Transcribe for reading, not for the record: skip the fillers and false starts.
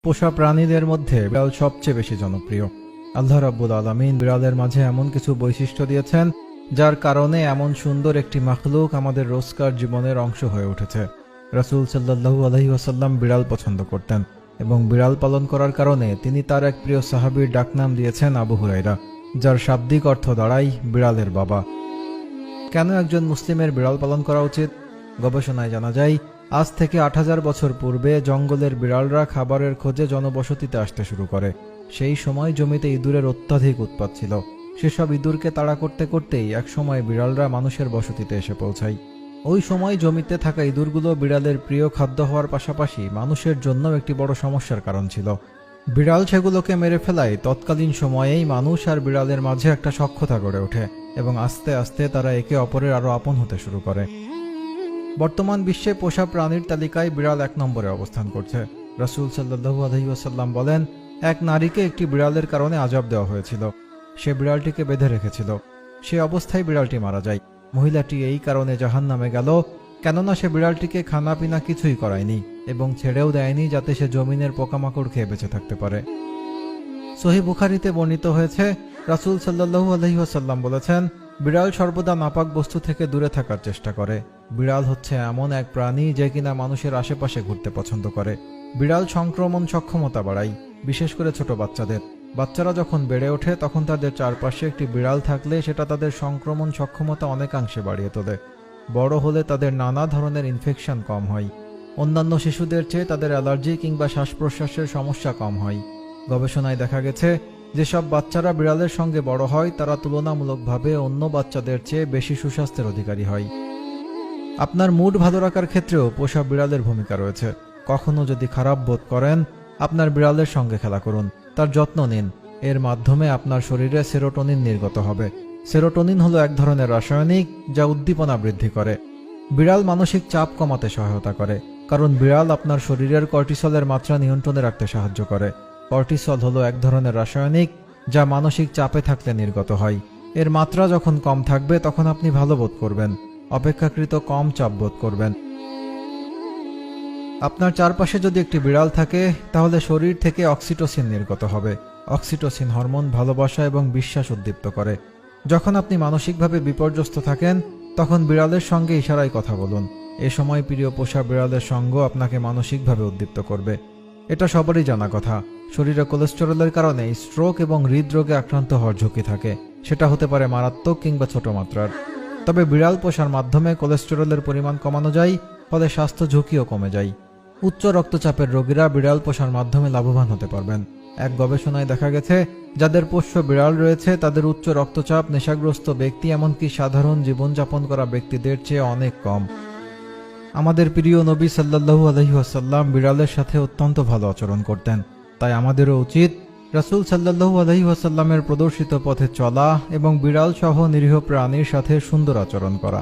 পোষা প্রাণীদের মধ্যে বিড়াল সবচেয়ে বেশি জনপ্রিয়। আল্লাহ রাব্বুল আলামিন বিড়ালের মাঝে এমন কিছু বৈশিষ্ট্য দিয়েছেন যার কারণে এমন সুন্দর একটি মাখলুক আমাদের রোজকার জীবনের অংশ হয়ে উঠেছে। রাসূল সাল্লাল্লাহু আলাইহি ওয়াসাল্লাম বিড়াল পছন্দ করতেন এবং বিড়াল পালন করার কারণে তিনি তার এক প্রিয় সাহাবীর ডাকনাম দিয়েছেন আবু হুরায়রা, যার শাব্দিক অর্থ দাঁড়ায় বিড়ালের বাবা। কেন একজন মুসলিমের বিড়াল পালন করা উচিত? গবেষণায় জানা যায়, আজ থেকে ৮০০০ বছর পূর্বে জঙ্গলের বিড়ালরা খাবারের খোঁজে জনবসতিতে আসতে শুরু করে। সেই সময় জমিতে ইঁদুরের অত্যাধিক উৎপাত ছিল। সেসব ইঁদুরকে তাড়া করতে করতেই একসময় বিড়ালরা মানুষের বসতিতে এসে পৌঁছায়। ওই সময় জমিতে থাকা ইঁদুরগুলো বিড়ালের প্রিয় খাদ্য হওয়ার পাশাপাশি মানুষের জন্য একটি বড় সমস্যার কারণ ছিল। বিড়াল সেগুলোকে মেরে ফেলায় তৎকালীন সময়েই মানুষ আর বিড়ালের মাঝে একটা সখ্যতা গড়ে ওঠে এবং আস্তে আস্তে তারা একে অপরের আরও আপন হতে শুরু করে। বর্তমান বিশ্বে পোষা প্রাণীর তালিকায় বিড়াল ১ নম্বরে অবস্থান করছে। রাসূল সাল্লাল্লাহু আলাইহি ওয়াসাল্লাম বলেন, এক নারীকে একটি বিড়ালের কারণে আযাব দেওয়া হয়েছিল। সে বিড়ালটিকে বেঁধে রেখেছিল। সে অবস্থায় বিড়ালটি মারা যায়। মহিলাটি এই কারণে জাহান্নামে গেল, কেননা সে বিড়ালটিকে খানা পিনা কিছুই করায়নি এবং ছেড়েও দেয়নি যাতে সে জমিনের পোকামাকড় খেয়ে বেঁচে থাকতে পারে। সহিহ বুখারীতে বর্ণিত হয়েছে, রাসূল সাল্লাল্লাহু আলাইহি ওয়াসাল্লাম বলেছেন, বিড়াল সর্বদা নাপাক বস্তু থেকে দূরে থাকার চেষ্টা করে। বিড়াল হচ্ছে এমন এক প্রাণী যে কিনা মানুষের আশেপাশে ঘুরতে পছন্দ করে। বিড়াল সংক্রমণ সক্ষমতা বাড়ায়, বিশেষ করে ছোট বাচ্চাদের। বাচ্চারা যখন বেড়ে ওঠে তখন তাদের চারপাশে একটি বিড়াল থাকলে সেটা তাদের সংক্রমণ সক্ষমতা অনেকাংশে বাড়িয়ে তোলে। বড় হলে তাদের নানা ধরনের ইনফেকশন কম হয়। অন্যান্য শিশুদের চেয়ে তাদের অ্যালার্জি কিংবা শ্বাস প্রশ্বাসের সমস্যা কম হয়। গবেষণায় দেখা গেছে, যেসব বাচ্চারা বিড়ালের সঙ্গে বড় হয় তারা তুলনামূলকভাবে অন্য বাচ্চাদের চেয়ে বেশি সুস্বাস্থ্যের অধিকারী হয়। আপনার মুড ভালো রাখার ক্ষেত্রেও পোষা বিড়ালের ভূমিকা রয়েছে। কখনো যদি খারাপ বোধ করেন, আপনার বিড়ালের সঙ্গে খেলা করুন, তার যত্ন নিন। এর মাধ্যমে আপনার শরীরে সেরোটোনিন নির্গত হবে। সেরোটোনিন হলো এক ধরনের রাসায়নিক যা উদ্দীপনা বৃদ্ধি করে। বিড়াল মানসিক চাপ কমাতে সহায়তা করে, কারণ বিড়াল আপনার শরীরের কর্টিসলের মাত্রা নিয়ন্ত্রণে রাখতে সাহায্য করে। কর্টিসল হলো এক ধরনের রাসায়নিক যা মানসিক চাপে থাকলে নির্গত হয়। এর মাত্রা যখন কম থাকবে তখন আপনি ভালো বোধ করবেন, অপেক্ষাকৃত কম চাপ বোধ করবেন। আপনার চারপাশে যদি একটি বিড়াল থাকে তাহলে শরীর থেকে অক্সিটোসিন নির্গত হবে। অক্সিটোসিন হরমোন ভালোবাসা এবং বিশ্বাস উদ্দীপ্ত করে। যখন আপনি মানসিকভাবে বিপর্যস্ত থাকেন তখন বিড়ালের সঙ্গে ইশারায় কথা বলুন। এ সময় প্রিয় পোষা বিড়ালের সঙ্গ আপনাকে মানসিকভাবে উদ্দীপ্ত করবে। এটা সবারই জানা কথা, শরীরে কোলেস্টেরলের কারণে স্ট্রোক এবং হৃদরোগে আক্রান্ত হওয়ার ঝুঁকি থাকে। সেটা হতে পারে মারাত্মক কিংবা ছোট মাত্রার। তবে বিড়াল পোষার মাধ্যমে কোলেস্টেরলের পরিমাণ কমানো যায়, ফলে স্বাস্থ্য ঝুঁকিও কমে যায়। উচ্চ রক্তচাপের রোগীরা বিড়াল পোষার মাধ্যমে লাভবান হতে পারবেন। এক গবেষণায় দেখা গেছে, যাদের পোষ্য বিড়াল রয়েছে তাদের উচ্চ রক্তচাপ, নেশাগ্রস্ত ব্যক্তি, এমনকি সাধারণ জীবনযাপন করা ব্যক্তিদের চেয়ে অনেক কম। আমাদের প্রিয় নবী সাল্লাল্লাহু আলাইহি ওয়াসাল্লাম বিড়ালের সাথে অত্যন্ত ভালো আচরণ করতেন। তাই আমাদেরও উচিত রাসূল সাল্লাল্লাহু আলাইহি ওয়াসাল্লামের প্রদর্শিত পথে চলা এবং বিড়াল সহ নিরীহ প্রাণীর সাথে সুন্দর আচরণ করা।